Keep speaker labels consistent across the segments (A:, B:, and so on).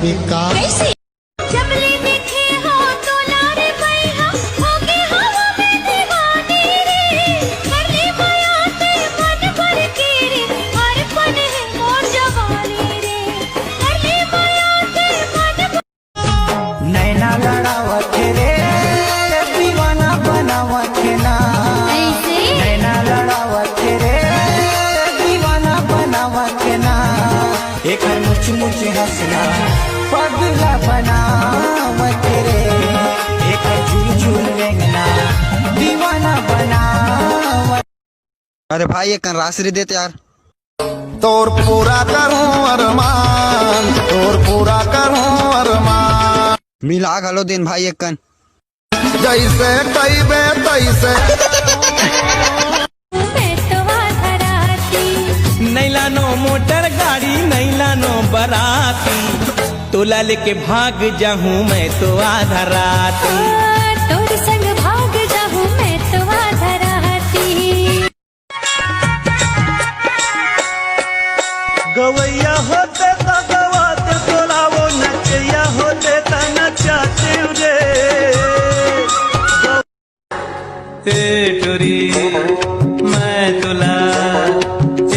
A: बेकार।
B: जबले देखे हो तो लारे पैहा होगे हवा में दीवानी रे, कर ले माया ते मन भर के रे, हर पल है मोर जवानी रे, कर ले माया ते मन
C: नैना लड़ावत रे दीवाना बनावत ना, नैना लड़ावत रे दीवाना बनावत ना, एक मुझ मुझ हंसना पगला बनावत रे, एक झूल झूल रेंगना दीवाना बनावत।
D: अरे भाई एक राशि देते यार।
A: तोर पूरा करूं अरमान, तोर पूरा करूं अरमान।
D: मिला घलो दिन भाई एक कन
A: जैसे कैबे तैसे
E: नैलानो मोटर गाड़ी नैलानो बराती, तोला लेके भाग जाहूँ मैं तो आधा राती,
B: तोर संग भाग जाहूँ मैं तो आधा राती।
E: गवैया होते तो गवाते तोला वो नचैया होते तो नचाते रे। ए टुरी मैं तोला,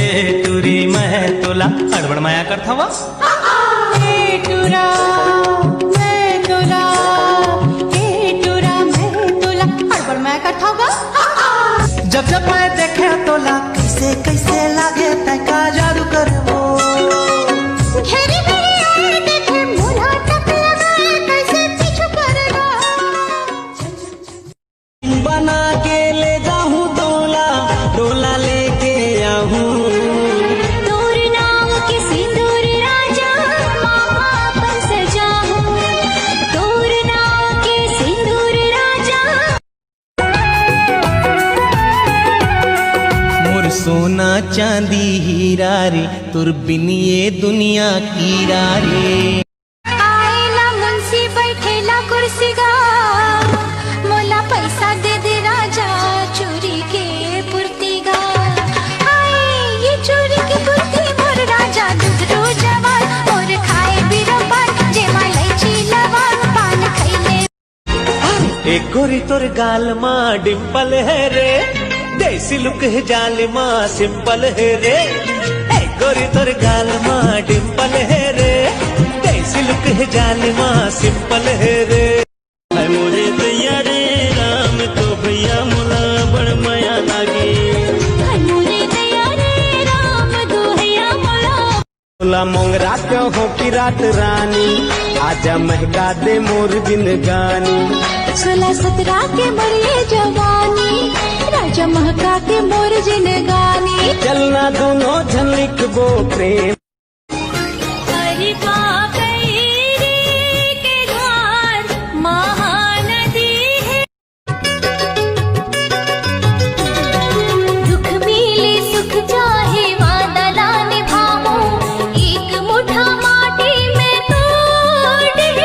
E: ए टुरी मैं तोला अड़बड़ माया करता वा।
B: ए टुरा मैं तोला, ए टुरा मैं तोला हड़बड़ मैं करता होगा।
C: जब जब मैं देखे तोला कैसे कैसे लागे तैका जादू कर वो,
B: घेरी मेरी ओर देखे मुन्हा टक लगाए कैसे पीछू करेगा।
E: बना के ले जाऊँ तोला, डोला लेके आऊँ,
B: दूर नाम के सिंदूर राजा मामा पर सजाऊं, दूर नाम के सिंदूर राजा।
E: मोर सोना चांदी हीरा रे, तुर बिन ये दुनिया कीरा रे।
B: आएला मुंशी बैठेला कुर्सी गा, मोला पैसा दे दे राजा चोरी के पुर्ती गा। आए ये चोरी की पुर्ती मोर राजा दुधरू जवान, और खाए बिरंबान जे मालई लवान पान खैले।
E: एक गोरी तोर गाल माँ डिम्पल है रे, देसी लुक है जाल माँ सिंपल है रे। एक गोरी तोर गाल माँ डिम्पल है रे, देसी लुक है जाल माँ सिंपल है रे। हाय मोरे दैया रे राम तो भैया मोला बड़ माया लागे,
B: मोरे दया रे राम दोहैया मोला।
E: मोला मोंगरा क्यों हो की रात रानी, आजा महका दे मोर जिंदगानी।
B: 16-17 के मरिए जवानी, राजा महका के मोर जिनगानी।
E: चलना दोनों झन लिखबो प्रेम।